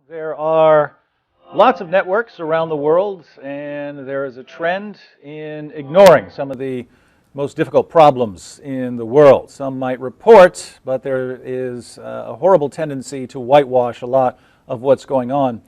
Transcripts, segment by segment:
There are lots of networks around the world, and there is a trend in ignoring some of the most difficult problems in the world. Some might report, but there is a horrible tendency to whitewash a lot of what's going on.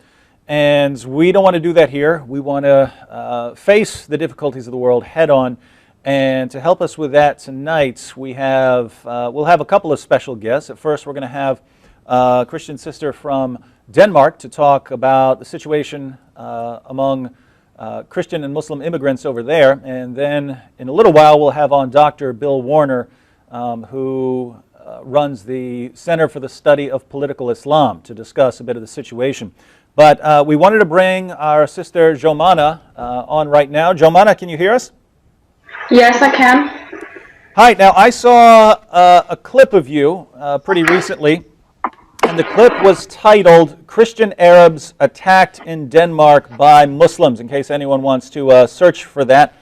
And we don't want to do that here. We want to face the difficulties of the world head on. And to help us with that tonight, we'll have a couple of special guests. At first, we're going to have a Christian sister from Denmark to talk about the situation among Christian and Muslim immigrants over there. And then in a little while, we'll have on Dr. Bill Warner, who runs the Center for the Study of Political Islam, to discuss a bit of the situation. But we wanted to bring our sister Jomana on right now. Jomana, can you hear us? Yes, I can. Hi. Now, I saw a clip of you pretty recently, and the clip was titled "Christian Arabs Attacked in Denmark by Muslims," in case anyone wants to search for that.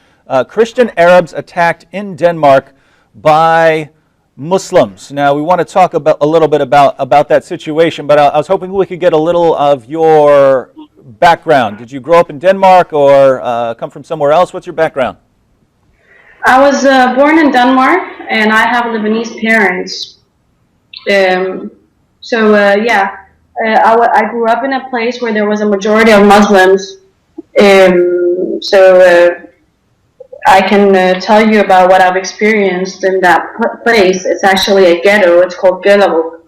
Christian Arabs attacked in Denmark by Muslims. Now, we want to talk a little bit about that situation, but I was hoping we could get a little of your background. Did you grow up in Denmark or come from somewhere else? What's your background? I was born in Denmark, and I have Lebanese parents. I grew up in a place where there was a majority of Muslims. I can tell you about what I've experienced in that place. It's actually a ghetto. It's called Gellerup.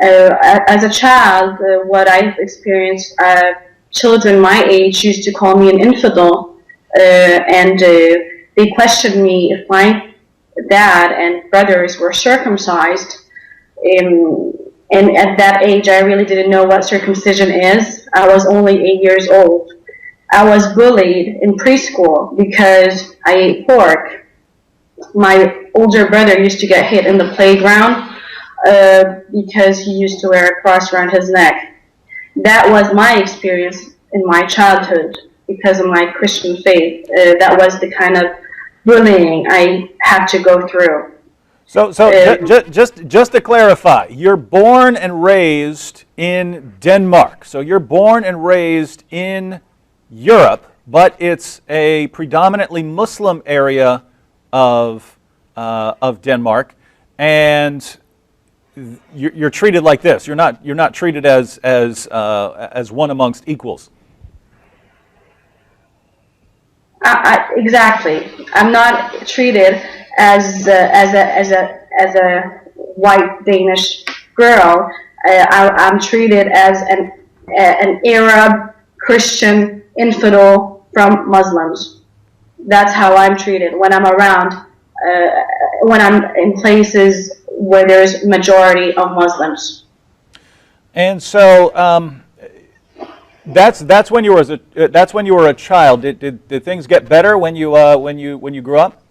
As a child, what I've experienced, children my age used to call me an infidel. And they questioned me if my dad and brothers were circumcised. And at that age, I really didn't know what circumcision is. I was only 8 years old. I was bullied in preschool because I ate pork. My older brother used to get hit in the playground because he used to wear a cross around his neck. That was my experience in my childhood. Because of my Christian faith, that was the kind of bullying I had to go through. So just to clarify, you're born and raised in Denmark. So you're born and raised in Europe, but it's a predominantly Muslim area of Denmark, and you're treated like this. You're not treated as one amongst equals. Exactly. I'm not treated as a white Danish girl. I'm treated as an Arab Christian infidel from Muslims. That's how I'm treated when I'm around, when I'm in places where there's majority of Muslims. And so. That's when you were a child. Did things get better when you grew up?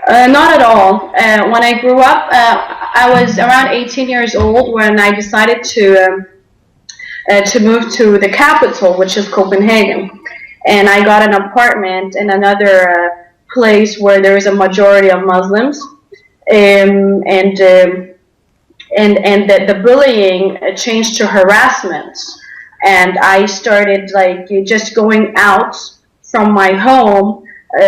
Not at all. When I grew up, I was around 18 years old when I decided to move to the capital, which is Copenhagen, and I got an apartment in another place where there is a majority of Muslims, and the bullying changed to harassment. And I started just going out from my home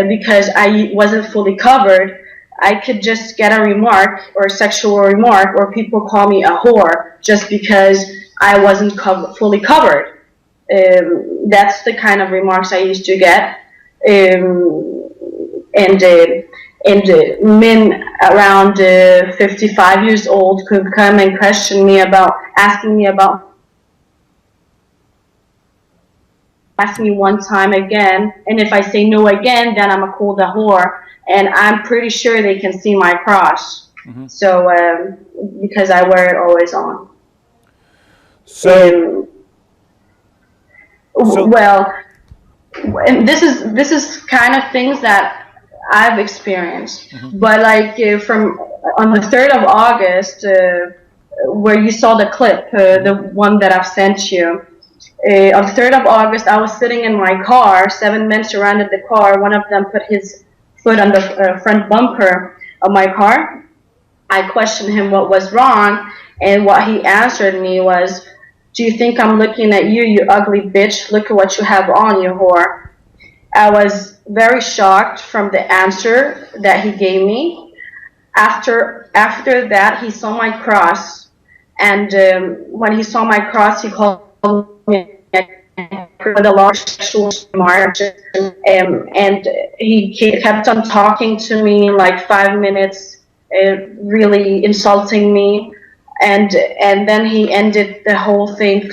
because I wasn't fully covered. I could just get a remark or a sexual remark, or people call me a whore just because I wasn't fully covered. That's the kind of remarks I used to get. And men around 55 years old could come and question me asking me one time again, and if I say no again, then I'm called a whore, and I'm pretty sure they can see my cross. Mm-hmm. So because I wear it always on. And this is kind of things that I've experienced. Mm-hmm. But from on the 3rd of August, where you saw the clip, the one that I've sent you. On the 3rd of August, I was sitting in my car. 7 men surrounded the car. One of them put his foot on the front bumper of my car. I questioned him what was wrong, And what he answered me was, "Do you think I'm looking at you, you ugly bitch? Look at what you have on, you whore." I was very shocked from the answer that he gave me. After that, he saw my cross, and when he saw my cross, he called me with a large sexual remark, and he kept on talking to me like 5 minutes, really insulting me, and then he ended the whole thing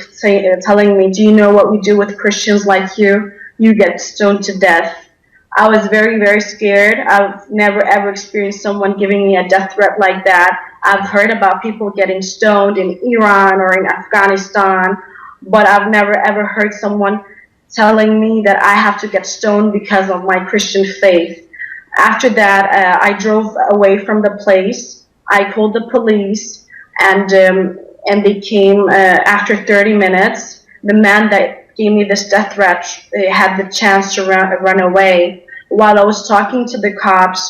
telling me, "Do you know what we do with Christians like you? You get stoned to death." I was very, very scared. I've never ever experienced someone giving me a death threat like that. I've heard about people getting stoned in Iran or in Afghanistan, but I've never ever heard someone telling me that I have to get stoned because of my Christian faith. After that, I drove away from the place. I called the police, and they came after 30 minutes. The man that gave me this death threat had the chance to run away. While I was talking to the cops,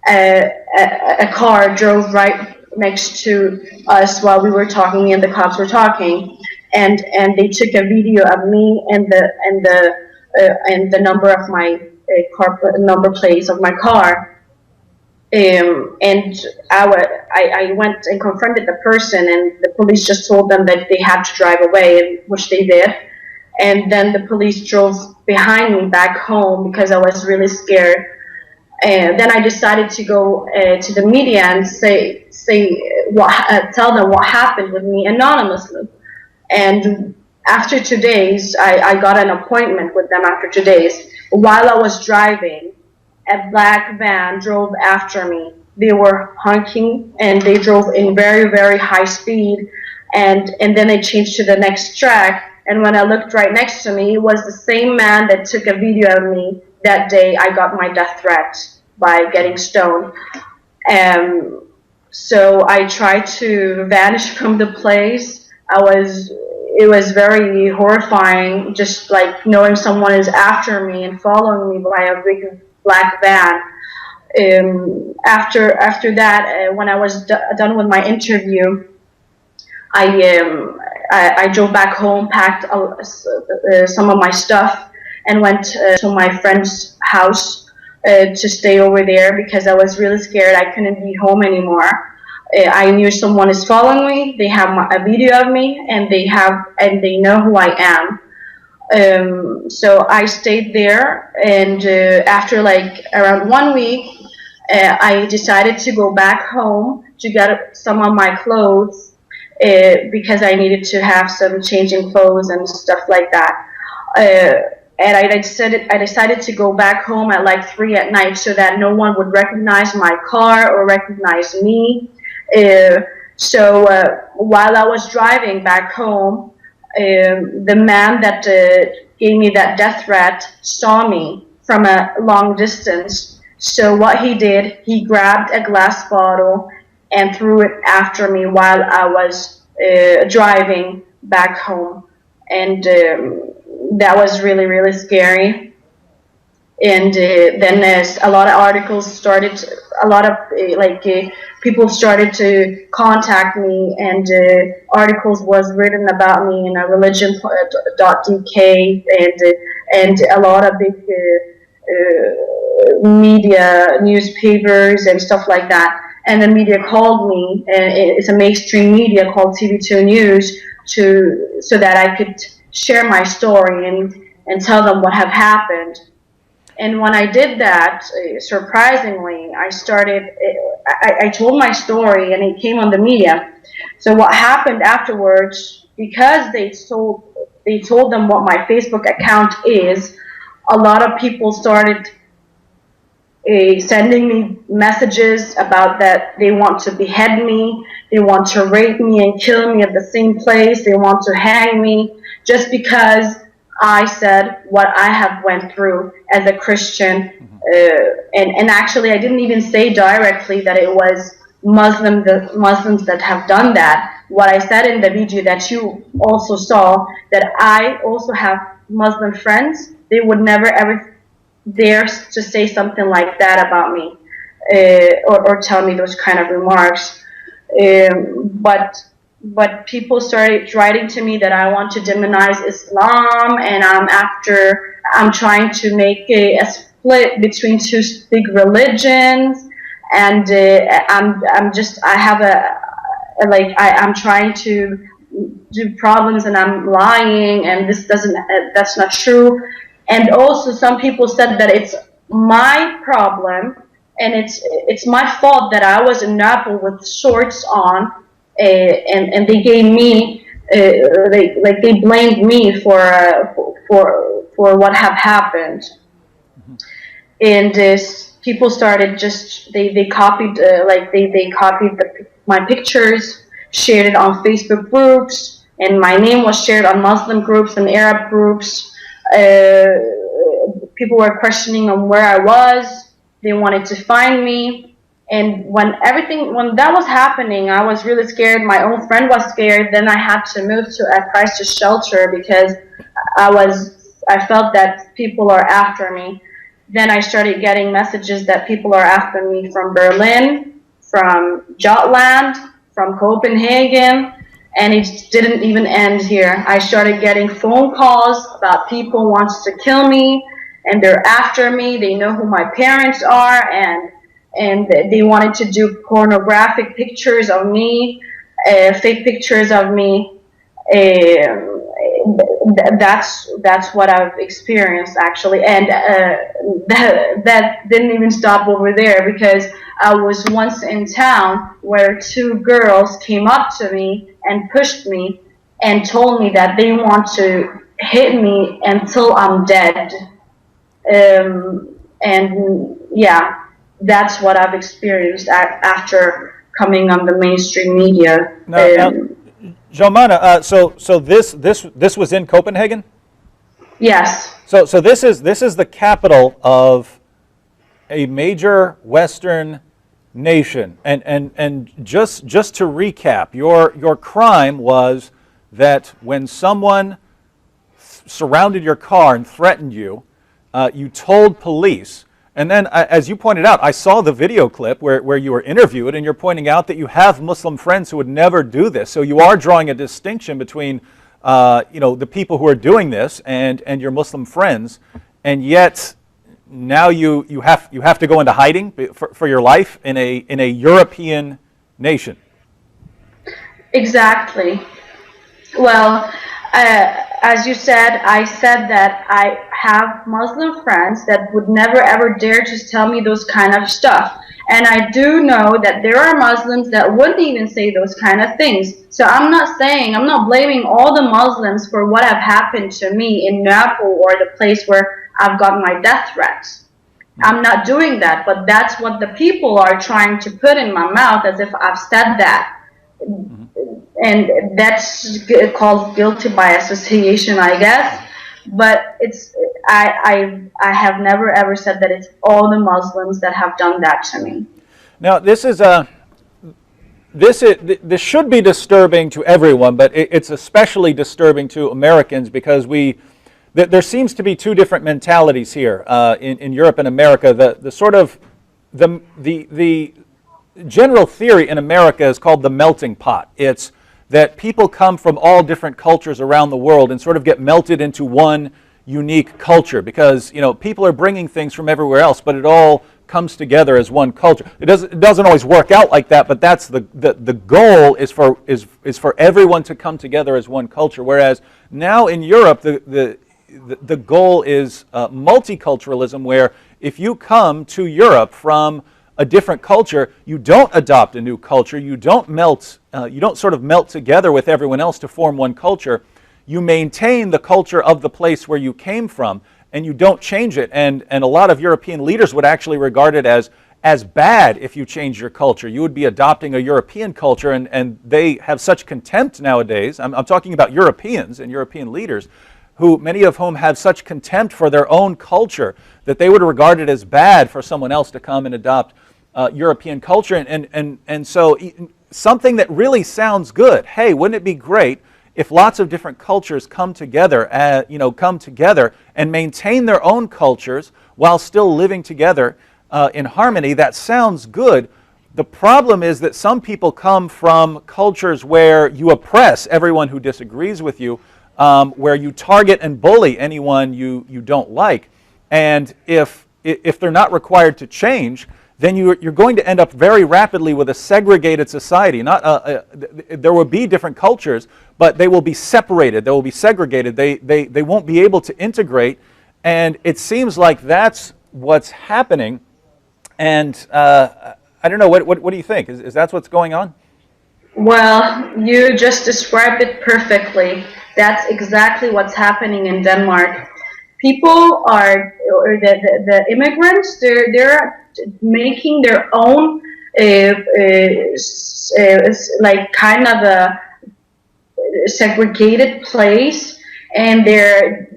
a car drove right next to us while we were talking. Me and the cops were talking, and they took a video of me and the number of my car number plates of my car. And I went and confronted the person, and the police just told them that they had to drive away, which they did. And then the police drove behind me back home because I was really scared. And then I decided to go to the media and tell them what happened with me anonymously. And after 2 days, I got an appointment with them after 2 days. While I was driving, a black van drove after me. They were honking and they drove in very, very high speed. And then they changed to the next track. And when I looked right next to me, it was the same man that took a video of me that day I got my death threat by getting stoned. So I tried to vanish from the place. It was very horrifying, just like knowing someone is after me and following me by a big black van. After that, when I was done with my interview, I drove back home, packed some of my stuff, and went to my friend's house to stay over there because I was really scared. I couldn't be home anymore. I knew someone is following me. They have a video of me, and they know who I am. So I stayed there, and after like around 1 week, I decided to go back home to get some of my clothes because I needed to have some changing clothes and stuff like that. And I decided to go back home at like 3 at night so that no one would recognize my car or recognize me. So while I was driving back home, the man that gave me that death threat saw me from a long distance. So what he did, he grabbed a glass bottle and threw it after me while I was driving back home. And that was really, really scary. And then a lot of articles started, a lot of people started to contact me, and articles was written about me in religion.dk and a lot of big media, newspapers and stuff like that. And the media called me, and it's a mainstream media called TV2 News, so that I could share my story and tell them what had happened. And when I did that, surprisingly, I told my story and it came on the media. So what happened afterwards, because they told them what my Facebook account is, a lot of people started sending me messages about that they want to behead me, they want to rape me and kill me at the same place, they want to hang me, just because I said what I have went through as a Christian. And actually I didn't even say directly that it was Muslims that have done that. What I said in the video that you also saw, that I also have Muslim friends, they would never ever dare to say something like that about me, or tell me those kind of remarks. But but people started writing to me that I want to demonize Islam, and I'm trying to make a split between two big religions, and I have I'm trying to do problems, and I'm lying, and that's not true. And also some people said that it's my problem, and it's my fault that I was in Naples with shorts on, and they gave me they blamed me for what have happened. And people started just they copied they copied my pictures, shared it on Facebook groups, and my name was shared on Muslim groups and Arab groups. People were questioning on where I was. They wanted to find me. And when that was happening, I was really scared. My own friend was scared. Then I had to move to a crisis shelter because I felt that people are after me. Then I started getting messages that people are after me from Berlin, from Jutland, from Copenhagen, and it didn't even end here. I started getting phone calls about people wants to kill me, and they're after me. They know who my parents are, and they wanted to do pornographic pictures of me, fake pictures of me. That's what I've experienced actually, and that didn't even stop over there, because I was once in town where two girls came up to me and pushed me and told me that they want to hit me until I'm dead. And yeah, that's what I've experienced after coming on the mainstream media. Now, Jomana, so this was in Copenhagen? Yes. So this is the capital of a major Western nation, and just to recap, your crime was that when someone surrounded your car and threatened you, you told police. And then, as you pointed out, I saw the video clip where you were interviewed, and you're pointing out that you have Muslim friends who would never do this. So you are drawing a distinction between, the people who are doing this and your Muslim friends, and yet now you have to go into hiding for your life in a European nation. Exactly. Well, as you said, I said that I have Muslim friends that would never ever dare to tell me those kind of stuff. And I do know that there are Muslims that wouldn't even say those kind of things. So I'm not blaming all the Muslims for what have happened to me in Naples or the place where I've got my death threats. I'm not doing that, but that's what the people are trying to put in my mouth as if I've said that. And that's called guilty by association, I guess. But I have never ever said that it's all the Muslims that have done that to me. Now this should be disturbing to everyone, but it's especially disturbing to Americans because there seems to be two different mentalities here in Europe and America. The general theory in America is called the melting pot. It's that people come from all different cultures around the world and sort of get melted into one unique culture because people are bringing things from everywhere else, but it all comes together as one culture. It doesn't always work out like that, but that's the goal is for everyone to come together as one culture. Whereas now in Europe, the goal is multiculturalism, where if you come to Europe from a different culture, you don't adopt a new culture, you don't sort of melt together with everyone else to form one culture. You maintain the culture of the place where you came from, and you don't change it. And a lot of European leaders would actually regard it as bad if you change your culture. You would be adopting a European culture, and they have such contempt nowadays. I'm talking about Europeans and European leaders, many of whom have such contempt for their own culture that they would regard it as bad for someone else to come and adopt European culture. And so something that really sounds good, hey, wouldn't it be great if lots of different cultures come together and maintain their own cultures while still living together in harmony? That sounds good, The problem is that some people come from cultures where you oppress everyone who disagrees with you, where you target and bully anyone you don't like. And if they're not required to change, then you're going to end up very rapidly with a segregated society. There will be different cultures, but they will be separated. They will be segregated. They won't be able to integrate. And it seems like that's what's happening. And I don't know, what do you think? Is that what's going on? Well, you just described it perfectly. That's exactly what's happening in Denmark. People are, or the immigrants, they're making their own, like kind of a segregated place, and they're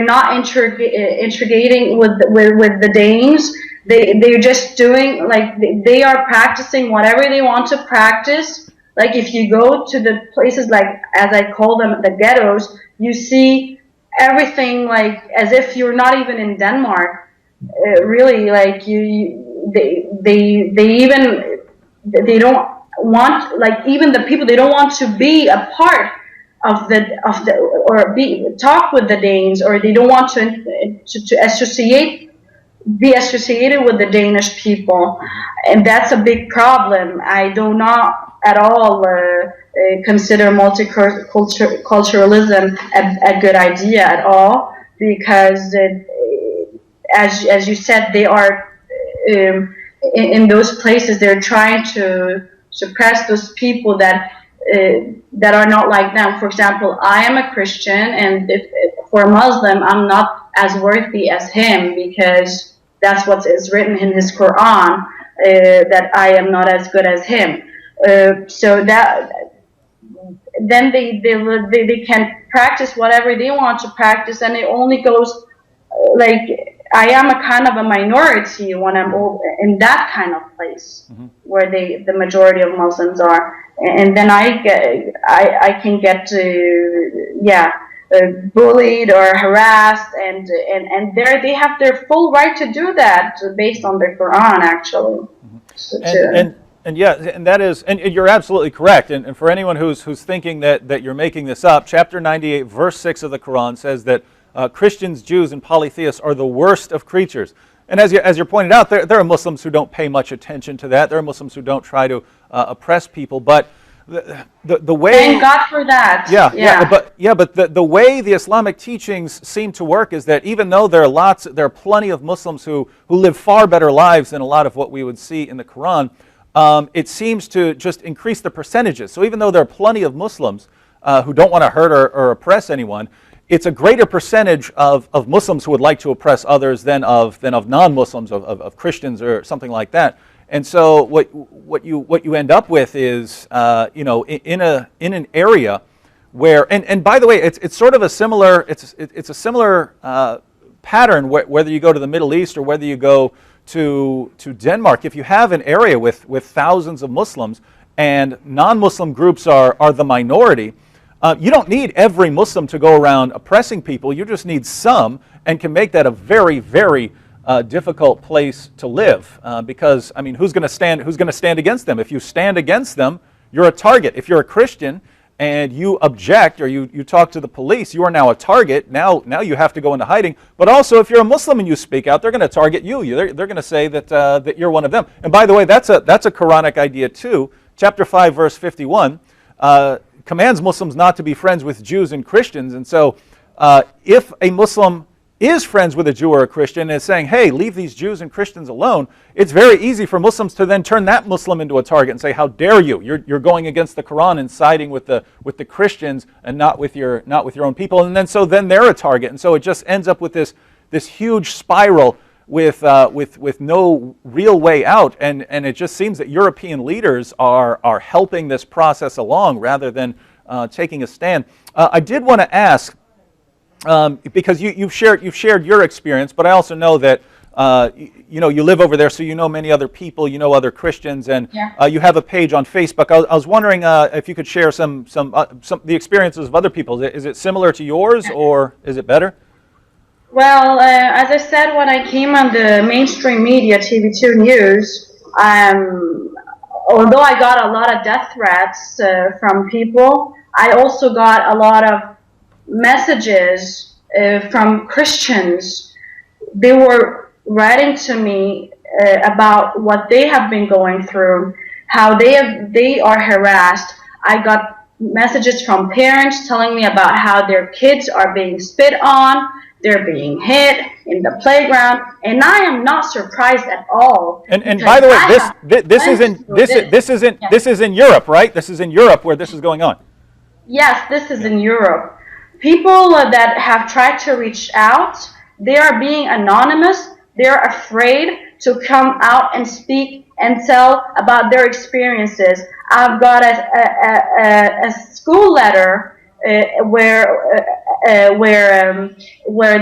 not integrating with the Danes. They're just doing, like, they are practicing whatever they want to practice. Like, if you go to the places, like, as I call them, the ghettos, you see everything like as if you're not even in Denmark. Really, like, they don't want, like, even the people, they don't want to be a part of the or talk with the Danes, or they don't want to be associated with the Danish people, and that's a big problem. I do not at all consider multiculturalism a good idea at all, because as you said, they are in those places, they're trying to suppress those people that are not like them. For example, I am a Christian, and for a Muslim, I'm not as worthy as him, because that's what is written in his Quran, that I am not as good as him. So that then they can practice whatever they want to practice, and it only goes like, I am a kind of a minority when I'm in that kind of place, mm-hmm. where the majority of Muslims are, and then I can get bullied or harassed, and they have their full right to do that based on the Quran, actually. Mm-hmm. And that is, and you're absolutely correct. And for anyone who's thinking that you're making this up, chapter 98, verse 6 of the Quran says that Christians, Jews, and polytheists are the worst of creatures. And as you're pointing out, there are Muslims who don't pay much attention to that. There are Muslims who don't try to oppress people, but the way, thank God for that. But the way the Islamic teachings seem to work is that even though there are plenty of Muslims who live far better lives than a lot of what we would see in the Quran, it seems to just increase the percentages. So even though there are plenty of Muslims who don't want to hurt or oppress anyone, it's a greater percentage of Muslims who would like to oppress others than of non-Muslims, of Christians or something like that. And so what you end up with is in an area where, and by the way, it's sort of a similar pattern whether you go to the Middle East or whether you go to Denmark. If you have an area with thousands of Muslims and non-Muslim groups are the minority, you don't need every Muslim to go around oppressing people. You just need some, and can make that a very, very difficult place to live, because I mean, who's going to stand against them? If you stand against them, you're a target. If you're a Christian and you object or you talk to the police, you are now a target. Now you have to go into hiding. But also, if you're a Muslim and you speak out, they're going to target you. They're going to say that you're one of them. And by the way, that's a Quranic idea too. Chapter 5, verse 51 commands Muslims not to be friends with Jews and Christians. And so, if a Muslim is friends with a Jew or a Christian and is saying, hey, leave these Jews and Christians alone, it's very easy for Muslims to then turn that Muslim into a target and say, how dare you? You're going against the Quran and siding with the Christians and not with your own people. And then they're a target. And so it just ends up with this huge spiral with no real way out. And it just seems that European leaders are helping this process along rather than taking a stand. I did want to ask, because you've shared your experience, but I also know that you live over there, so you know many other people, you know other Christians, and you have a page on Facebook. I was wondering if you could share some the experiences of other people. Is it similar to yours, or is it better? Well, as I said, when I came on the mainstream media, TV2 News, although I got a lot of death threats from people, I also got a lot of messages from Christians. They were writing to me about what they have been going through, how they are harassed. I got messages from parents telling me about how their kids are being spit on, they're being hit in the playground, and I am not surprised at all. And by the way, this is in Europe, right? This is in Europe where this is going on. Yes, this is in Europe. People that have tried to reach out, they are being anonymous. They're afraid to come out and speak and tell about their experiences. I've got a school letter where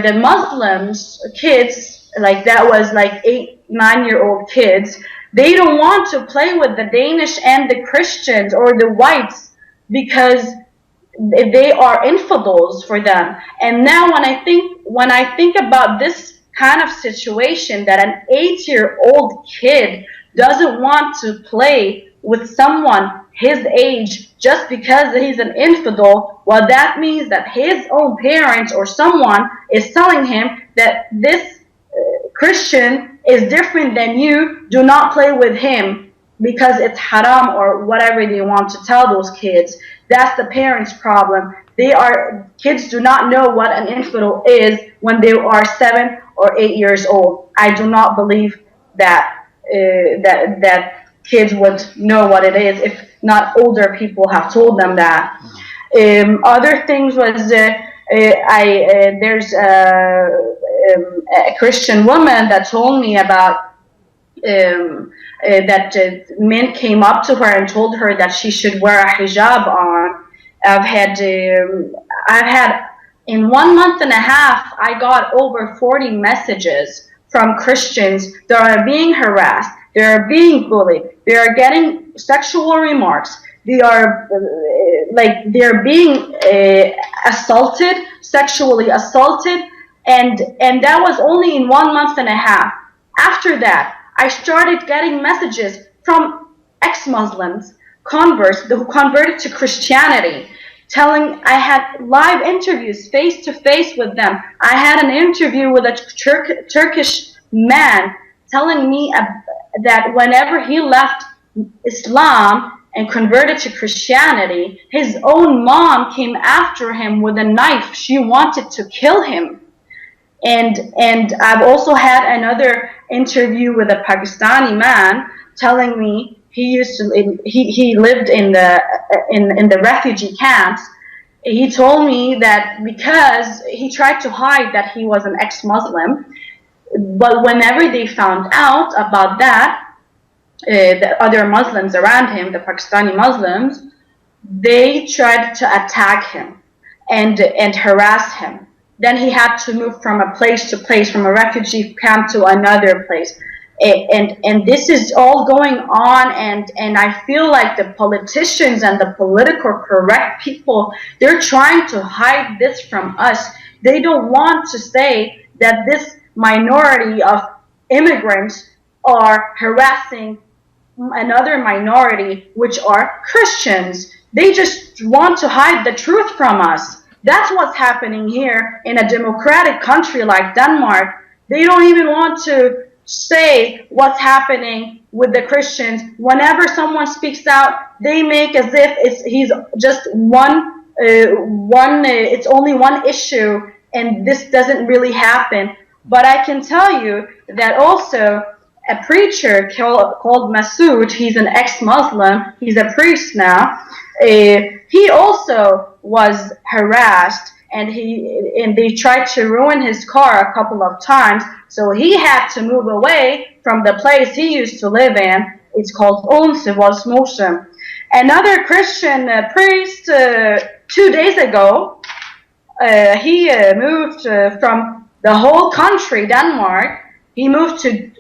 the Muslims kids, like that was like 8-9-year-old kids, they don't want to play with the Danish and the Christians or the whites because they are infidels for them. And now when I think about this kind of situation, that an 8-year-old kid doesn't want to play with someone his age just because he's an infidel, well, that means that his own parents or someone is telling him that this Christian is different than you, do not play with him because it's haram or whatever they want to tell those kids. That's the parents' problem. Kids do not know what an infidel is when they are 7 or 8 years old. I do not believe that that kids would know what it is if not older people have told them that. Other things was there's a Christian woman that told me about that men came up to her and told her that she should wear a hijab on. I've had in 1 month and a half, I got over 40 messages from Christians that are being harassed, they are being bullied, they are getting sexual remarks, they're being assaulted, sexually assaulted, and that was only in 1 month and a half. After that, I started getting messages from ex-Muslims, converts who converted to Christianity, I had live interviews face-to-face with them. I had an interview with a Turkish man telling me that whenever he left Islam and converted to Christianity, his own mom came after him with a knife. She wanted to kill him. And I've also had another interview with a Pakistani man telling me he lived in the refugee camps. He told me that because he tried to hide that he was an ex-Muslim, but whenever they found out about that, the other Muslims around him, the Pakistani Muslims, they tried to attack him and harass him. Then he had to move from a place to place, from a refugee camp to another place. And this is all going on, and I feel like the politicians and the political correct people, they're trying to hide this from us. They don't want to say that this minority of immigrants are harassing another minority, which are Christians. They just want to hide the truth from us. That's what's happening here in a democratic country like Denmark. They don't even want to say what's happening with the Christians. Whenever someone speaks out, they make as if he's just it's only one issue, and this doesn't really happen. But I can tell you that also a preacher called Masood, he's an ex-Muslim, he's a priest now, he also was harassed, and they tried to ruin his car a couple of times, so he had to move away from the place he used to live in. It's called Onsevosmosen. Another Christian priest, 2 days ago, he moved from the whole country, Denmark. He moved to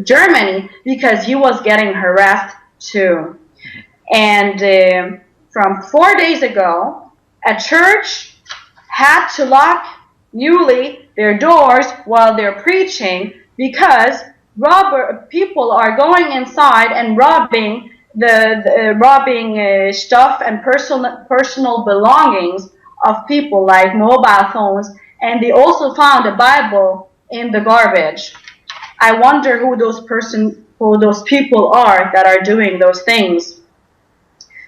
Germany because he was getting harassed too. And from 4 days ago, a church had to lock newly their doors while they're preaching because people are going inside and robbing stuff and personal belongings of people, like mobile phones, and they also found a Bible in the garbage. I wonder who those people are that are doing those things.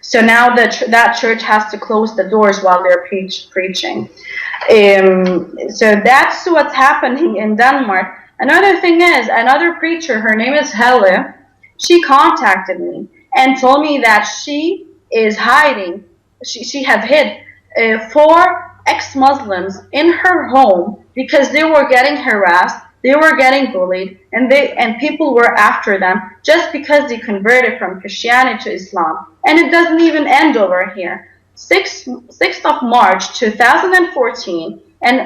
So now that church has to close the doors while they're preaching. So that's what's happening in Denmark. Another thing is, another preacher, her name is Helle, she contacted me and told me that she is hiding, she have hid 4 ex-Muslims in her home because they were getting harassed, they were getting bullied, and people were after them just because they converted from Christianity to Islam. And it doesn't even end over here. 6th of March 2014, and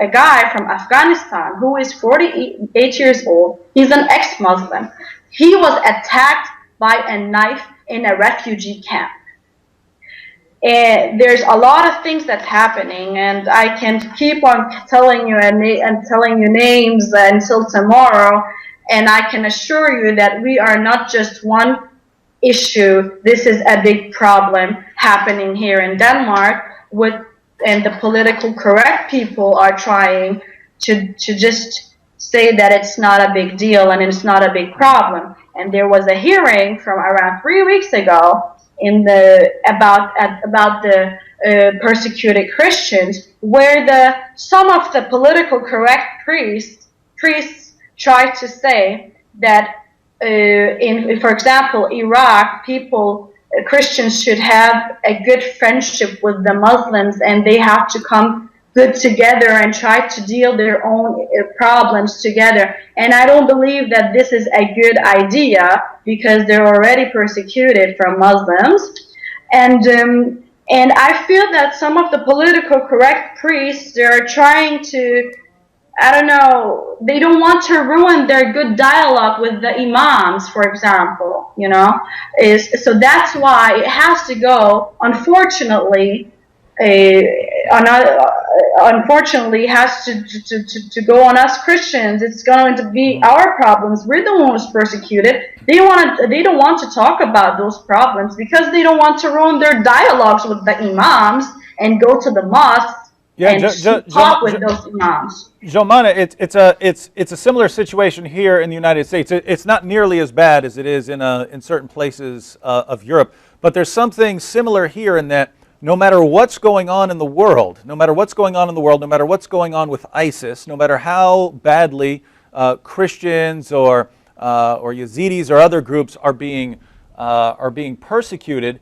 a guy from Afghanistan who is 48 years old, he's an ex-Muslim. He was attacked by a knife in a refugee camp. There's a lot of things that's happening, and I can keep on telling you and telling you names until tomorrow, and I can assure you that we are not just one issue. This is a big problem happening here in Denmark, and the political correct people are trying to just say that it's not a big deal and it's not a big problem. And there was a hearing from around 3 weeks ago about the persecuted Christians, where some of the political correct priests tried to say that for example, Iraq, Christians should have a good friendship with the Muslims, and they have to come good together and try to deal their own problems together. And I don't believe that this is a good idea, because they're already persecuted from Muslims. And I feel that some of the political correct priests, they're trying to, I don't know, they don't want to ruin their good dialogue with the imams, for example, so that's why it has to go, unfortunately, has to go on us Christians. It's going to be our problems. We're the ones persecuted. They don't want to talk about those problems because they don't want to ruin their dialogues with the imams and go to the mosques and talk with those imams. Jomana, it's a similar situation here in the United States. It's not nearly as bad as it is in certain places of Europe, but there's something similar here in that no matter what's going on in the world, no matter what's going on with ISIS, no matter how badly Christians or Yazidis or other groups are being persecuted,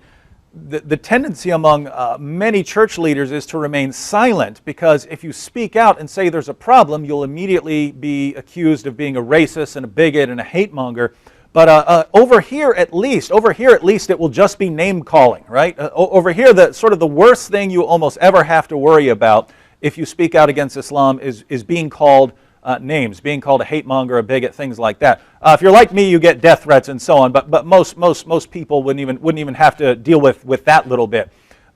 the tendency among many church leaders is to remain silent, because if you speak out and say there's a problem, you'll immediately be accused of being a racist and a bigot and a hate monger. But over here at least it will just be name calling, right? Over here, the worst thing you almost ever have to worry about if you speak out against Islam is being called names, being called a hate monger, a bigot, things like that. If you're like me, you get death threats and so on. But most people wouldn't even have to deal with that little bit.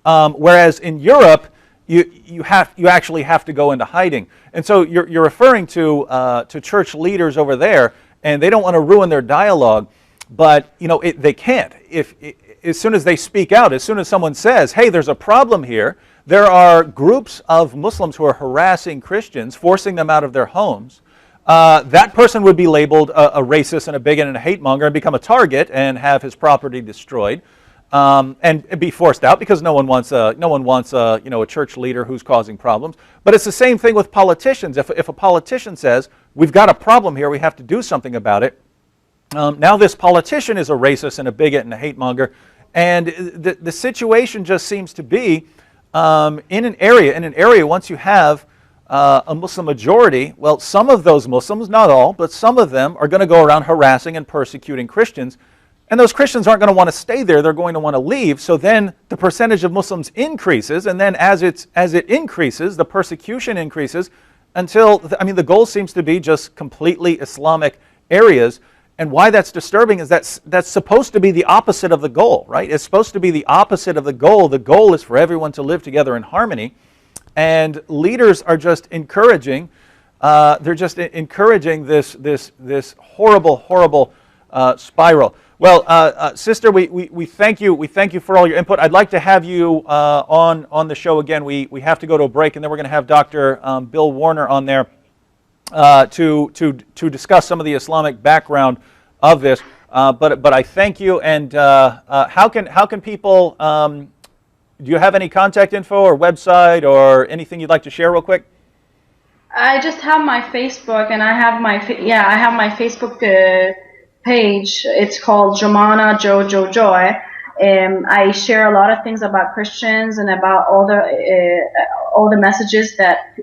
Whereas in Europe, you actually have to go into hiding. And so you're referring to church leaders over there, and they don't want to ruin their dialogue, but they can't. As soon as they speak out, as soon as someone says, "Hey, there's a problem here," there are groups of Muslims who are harassing Christians, forcing them out of their homes. That person would be labeled a racist and a bigot and a hate monger and become a target and have his property destroyed, and be forced out, because no one wants a church leader who's causing problems. But it's the same thing with politicians. If a politician says, "We've got a problem here, we have to do something about it," now this politician is a racist and a bigot and a hate monger, and the situation just seems to be in an area once you have a Muslim majority, well, some of those Muslims, not all, but some of them are going to go around harassing and persecuting Christians. And those Christians aren't going to want to stay there. They're going to want to leave. So then the percentage of Muslims increases. And then as it increases, the persecution increases until, the goal seems to be just completely Islamic areas. And why that's disturbing is that's supposed to be the opposite of the goal, right? It's supposed to be the opposite of the goal. The goal is for everyone to live together in harmony. And leaders are just encouraging they're just encouraging this horrible spiral. Well, sister, we thank you. We thank you for all your input. I'd like to have you on the show again. We have to go to a break, and then we're going to have Dr. Bill Warner on there to discuss some of the Islamic background of this. But I thank you. And how can people? Do you have any contact info or website or anything you'd like to share real quick? I just have my Facebook, and I have my Facebook page. It's called Jomana Jojo Joy. I share a lot of things about Christians and about all the messages that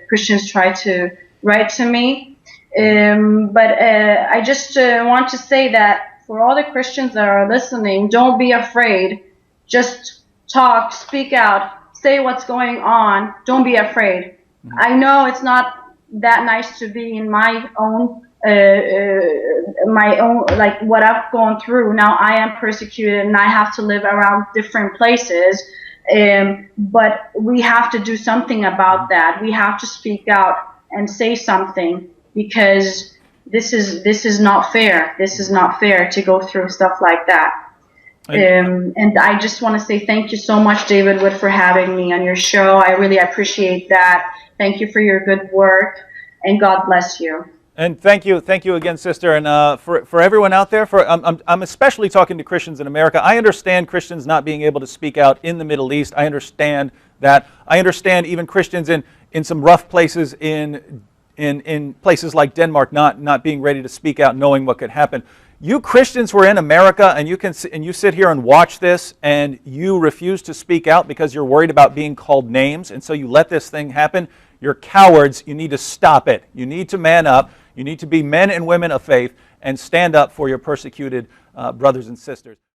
Christians try to write to me. But I just want to say that for all the Christians that are listening, don't be afraid. Just talk, speak out, say what's going on. Don't be afraid. I know it's not that nice to be in my own, like what I've gone through. Now I am persecuted and I have to live around different places. But we have to do something about that. We have to speak out and say something, because this is not fair. This is not fair to go through stuff like that. And I just want to say thank you so much, David Wood, for having me on your show. I really appreciate that. Thank you for your good work, and God bless you. And thank you again, sister. And for everyone out there, I'm especially talking to Christians in America. I understand Christians not being able to speak out in the Middle East. I understand that. I understand even Christians in some rough places in places like Denmark not being ready to speak out, knowing what could happen. You Christians who are in America, and you sit here and watch this, and you refuse to speak out because you're worried about being called names, and so you let this thing happen. You're cowards. You need to stop it. You need to man up. You need to be men and women of faith and stand up for your persecuted brothers and sisters.